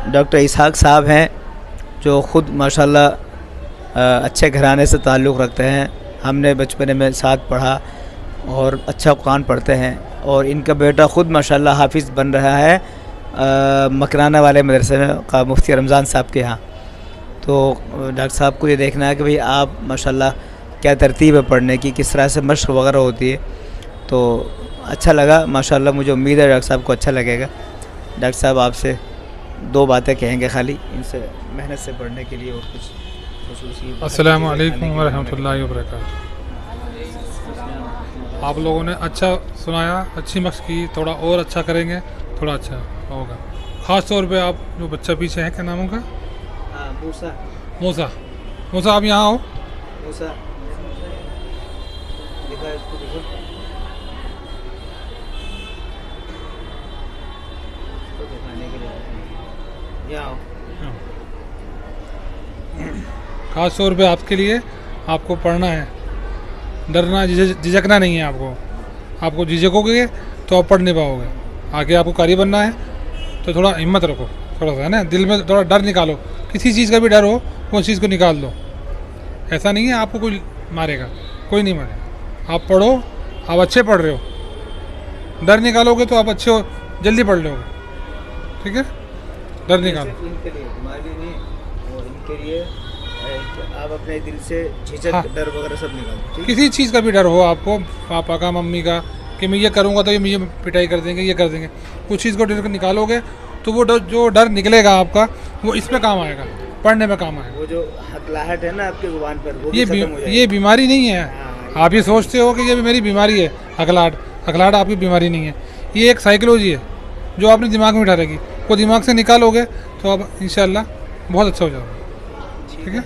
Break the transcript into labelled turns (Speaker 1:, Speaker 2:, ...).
Speaker 1: Doctor इसहाक साहब हैं, जो ख़ुद माशाल्लाह अच्छे घराने से ताल्लुक़ रखते हैं। हमने बचपन में साथ पढ़ा और अच्छा कुरान पढ़ते हैं। और इनका बेटा ख़ुद माशाल्लाह हाफिज़ बन रहा है मकराना वाले मदरसे में का मुफ्ती रमज़ान साहब के यहाँ। तो डॉक्टर साहब को ये देखना है कि भाई आप माशाल्लाह क्या तरतीब है पढ़ने की, किस तरह से मशक़ वगैरह होती है। तो अच्छा लगा माशाल्लाह, मुझे उम्मीद है डॉक्टर साहब को अच्छा लगेगा। डॉक्टर साहब आपसे 2 बातें कहेंगे खाली इनसे मेहनत से पढ़ने के लिए और कुछ ख़ुसूसी।
Speaker 2: अस्सलामु अलैकुम व रहमतुल्लाहि व बरकातहू। आप लोगों ने अच्छा सुनाया, अच्छी मशक़ की, थोड़ा और अच्छा करेंगे, थोड़ा अच्छा होगा। ख़ास तौर पे आप जो बच्चा पीछे है, क्या नाम होगा?
Speaker 1: मूसा।
Speaker 2: मूसा, मूसा आप यहाँ आओ।
Speaker 1: मूसा
Speaker 2: ख़ास तौर पे आपके लिए आपको पढ़ना है, डरना झिझकना नहीं है आपको। आपको झिझकोगे तो आप पढ़ नहीं पाओगे। आगे आपको कारी बनना है तो थोड़ा हिम्मत रखो, थोड़ा सा है ना, दिल में थोड़ा डर निकालो। किसी चीज़ का भी डर हो वो चीज़ को निकाल दो। ऐसा नहीं है आपको कोई मारेगा, कोई नहीं मारेगा। आप पढ़ो, आप अच्छे पढ़ रहे हो। डर निकालोगे तो आप अच्छे हो, जल्दी पढ़ लोगे। ठीक है, डर निकालो।
Speaker 1: इनके लिए तुम्हारे नहीं, और इनके लिए आप अपने दिल से झिझक,
Speaker 2: हाँ,
Speaker 1: डर वगैरह सब निकालो।
Speaker 2: किसी चीज़ का भी डर हो आपको, पापा का, मम्मी का, कि मैं ये करूँगा तो ये मुझे पिटाई कर देंगे, ये कर देंगे, उस चीज़ को डर निकालोगे तो वो जो डर निकलेगा आपका, वो इसमें काम आएगा, पढ़ने में काम आएगा।
Speaker 1: वो जो हकलाहट है ना आपकी जुबान पर, वो भी खत्म हो जाएगी।
Speaker 2: ये बीमारी नहीं है। आप ये सोचते हो कि ये मेरी बीमारी है हकलाहट। हकलाहट आपकी बीमारी नहीं है, ये एक साइकोलॉजी है जो आपने दिमाग में उठा रखी। वो दिमाग से निकालोगे तो आप इंशाल्लाह बहुत अच्छा हो जाओगे। ठीक है।